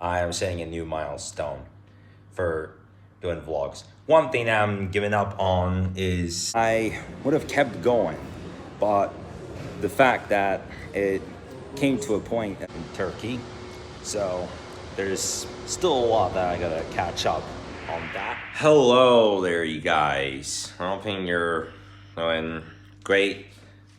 I am setting a new milestone for doing vlogs. One thing I'm giving up on is I would have kept going, but the fact that it came to a point in Turkey, so there's still a lot that I gotta catch up on that. Hello there, you guys. I'm hoping you're doing great.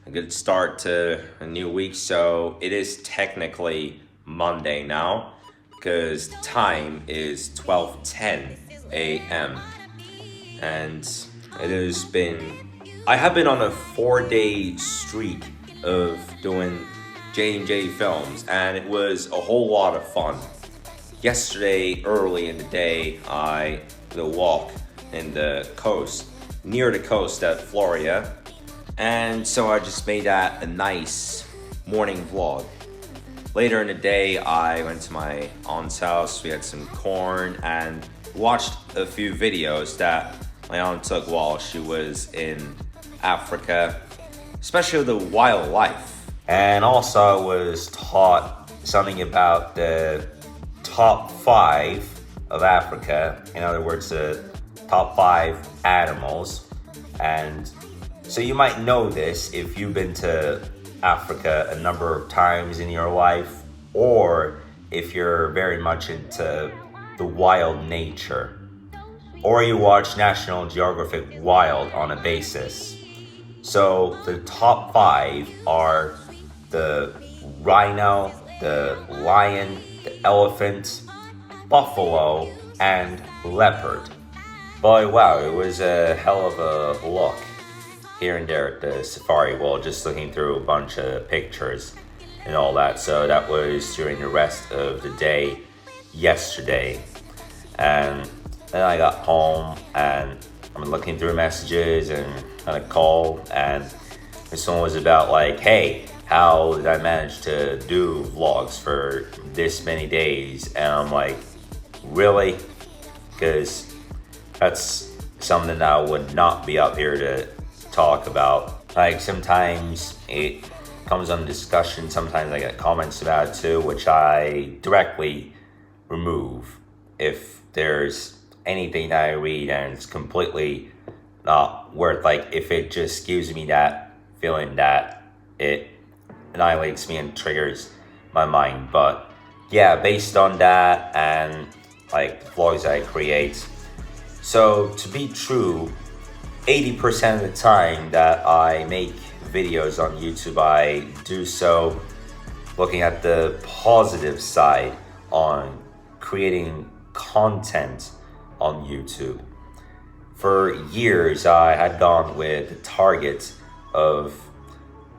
A good start to a new week. So it is technically Monday now because time is 12:10 a.m. and it has been I have been on a 4-day streak of doing J&J films, and it was a whole lot of fun. Yesterday, early in the day, I did a walk in the coast, near the coast at Florida, and so I just made that a nice morning vlog. Later in the day, I went to my aunt's house, we had some corn, and watched a few videos that my aunt took while she was in Africa, especially the wildlife. And also I was taught something about the top 5 of Africa. In other words, the top 5 animals. And so you might know this if you've been to Africa a number of times in your life, or if you're very much into the wild nature, or you watch National Geographic Wild on a basis. So the top 5 are the rhino, the lion, the elephant, buffalo, and leopard. Boy, wow, it was a hell of a look here and there at the Safari World, just looking through a bunch of pictures and all that. So that was during the rest of the day yesterday. And then I got home and I'm looking through messages and had a call, and this one was about like, hey, how did I manage to do vlogs for this many days? And I'm like, really? Because that's something that I would not be up here to talk about. Like, sometimes it comes on discussion, sometimes I get comments about it too, which I directly remove if there's anything that I read and it's completely not worth, like, if it just gives me that feeling that it annihilates me and triggers my mind. But yeah, based on that and like the vlogs I create, so to be true, 80% of the time that I make videos on YouTube, I do so looking at the positive side on creating content on YouTube. For years, I had gone with the target of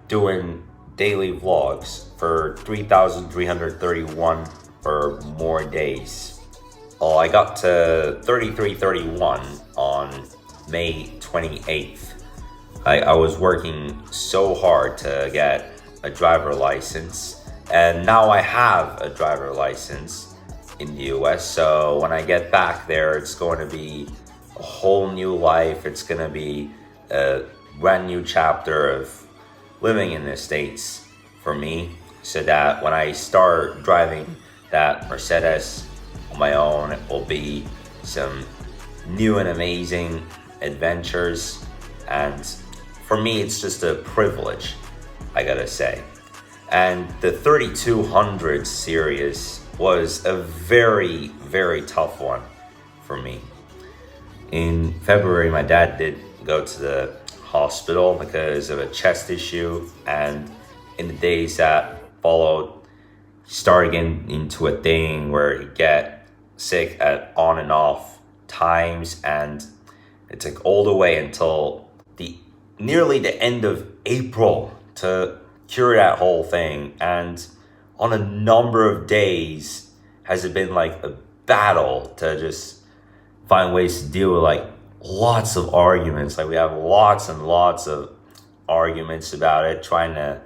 doing daily vlogs for 3,331 or more days. Oh, I got to 3331 on May 28th. I was working so hard to get a driver license, and now I have a driver license in the US. So when I get back there, it's going to be a whole new life. It's going to be a brand new chapter of living in the States for me, so that when I start driving that Mercedes on my own, it will be some new and amazing adventures. And for me, it's just a privilege, I gotta say. And the 3200 series was a very, very tough one for me. In February, my dad did go to the hospital because of a chest issue, and in the days that followed, he started getting into a thing where he'd get sick at on and off times, and it took all the way until nearly the end of April to cure that whole thing. And on a number of days has it been like a battle to just find ways to deal with like lots of arguments. Like, we have lots and lots of arguments about it, trying to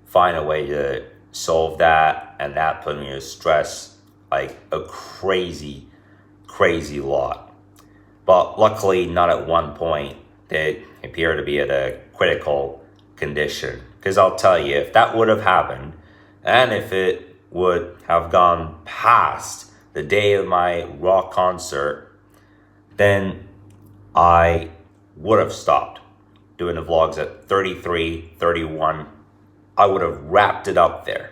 find a way to solve that, and that put me to stress like a crazy lot. But luckily not at one point did it appear to be at a critical condition. Because I'll tell you, if that would have happened, and if it would have gone past the day of my rock concert, then I would have stopped doing the vlogs at 33, 31. I would have wrapped it up there.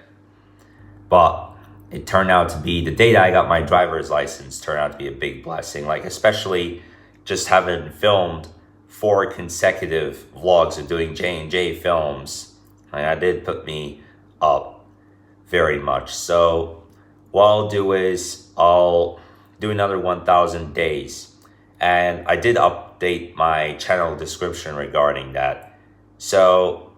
But it turned out to be the day that I got my driver's license turned out to be a big blessing. Like, especially just having filmed 4 consecutive vlogs of doing J&J films. That did put me up very much. So what I'll do is I'll do another 1,000 days. And I did update my channel description regarding that. So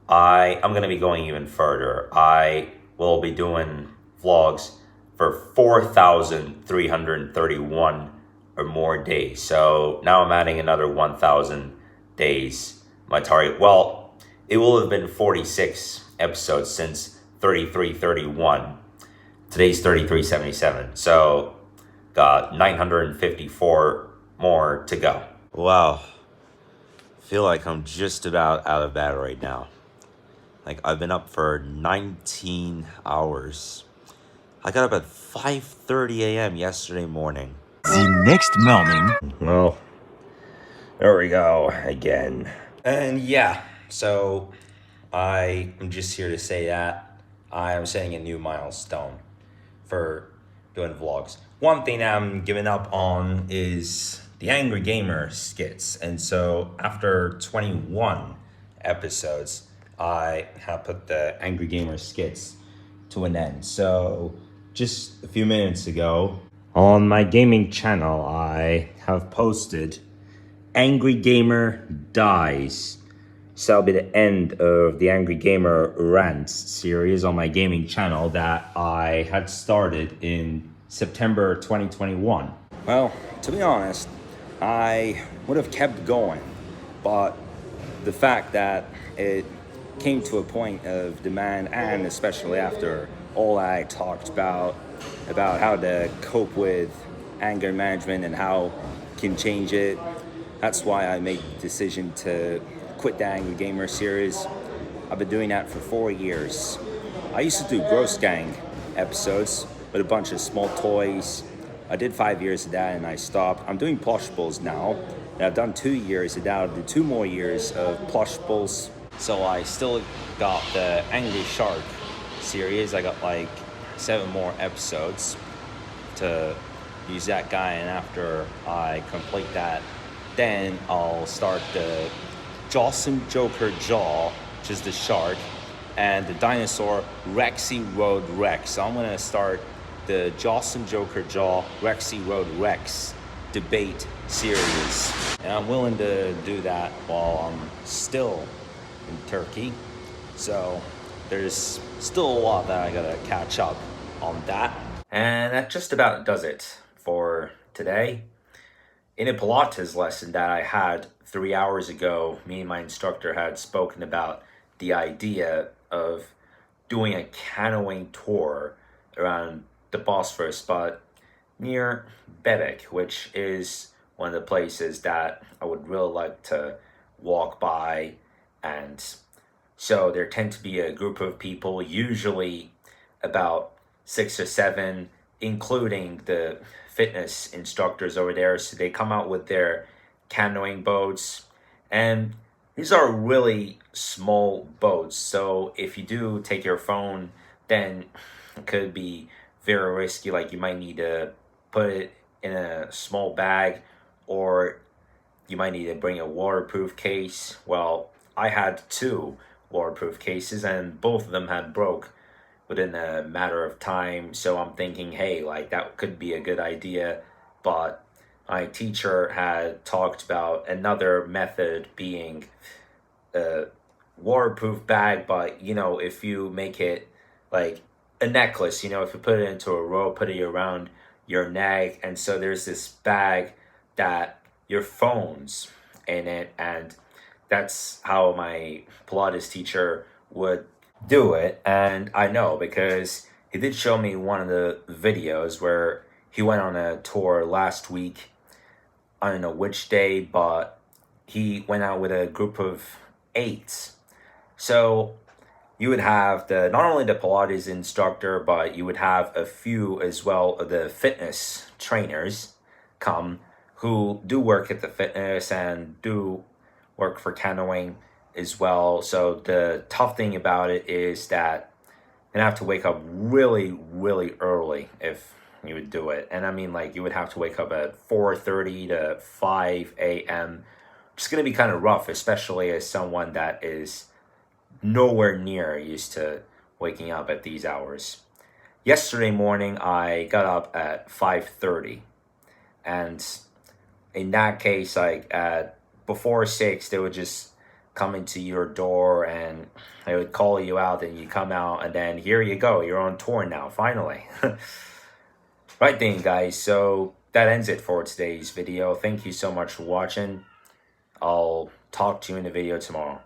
I'm going to be going even further. I will be doing vlogs for 4,331 or more days. So now I'm adding another 1,000 days, my target. Well, it will have been 46 episodes since 3331. Today's 3377. So got 954 more to go. Wow. Feel like I'm just about out of battery now. Like, I've been up for 19 hours. I got up at 5:30 a.m. yesterday morning. The next morning. Well, there we go again. And yeah, so I'm just here to say that I am setting a new milestone for doing vlogs. One thing I'm giving up on is the Angry Gamer skits. And so after 21 episodes, I have put the Angry Gamer skits to an end. So just a few minutes ago, on my gaming channel, I have posted Angry Gamer Dies. So that'll be the end of the Angry Gamer Rants series on my gaming channel that I had started in September 2021. Well, to be honest, I would have kept going, but the fact that it came to a point of demand, and especially after all I talked about how to cope with anger management and how can change it, that's why I made the decision to quit the Angry Gamer series. I've been doing that for 4 years. I used to do Gross Gang episodes with a bunch of small toys. I did 5 years of that and I stopped. I'm doing Plushables now. And I've done 2 years of that. I'll do 2 more years of Plushables. So I still got the Angry Shark series. I got like 7 more episodes to use that guy, and after I complete that, then I'll start the Jawsome Joker Jaw, which is the shark, and the dinosaur Rexy Road Rex. So I'm gonna start the Jawsome Joker Jaw, Rexy Road Rex debate series. And I'm willing to do that while I'm still in Turkey. So there's still a lot that I gotta catch up on that. And that just about does it for today. In a Pilates lesson that I had 3 hours ago, me and my instructor had spoken about the idea of doing a canoeing tour around the Bosphorus, but near Bebek, which is one of the places that I would really like to walk by. And so there tend to be a group of people, usually about 6 or 7, including the fitness instructors over there. So they come out with their canoeing boats, and these are really small boats. So if you do take your phone, then it could be very risky. Like, you might need to put it in a small bag, or you might need to bring a waterproof case. Well, I had 2 waterproof cases and both of them had broke within a matter of time. So I'm thinking, hey, like, that could be a good idea. But my teacher had talked about another method being a waterproof bag, but if you make it like a necklace, if you put it into a rope, put it around your neck, and so there's this bag that your phone's in it, and that's how my Pilates teacher would do it. And I know because he did show me one of the videos where he went on a tour last week. I don't know which day, but he went out with a group of 8. So you would have the not only the Pilates instructor, but you would have a few as well of the fitness trainers come who do work at the fitness and do work for canoeing as well. So the tough thing about it is that you'd have to wake up really, really early if you would do it. And I mean, like, you would have to wake up at 4:30 to 5 a.m. It's going to be kind of rough, especially as someone that is nowhere near used to waking up at these hours. Yesterday morning, I got up at 5:30, and in that case, like at before 6, they would just come into your door and they would call you out, and you come out, and then here you go, you're on tour now, finally. Right then, guys, so that ends it for today's video. Thank you so much for watching. I'll talk to you in the video tomorrow.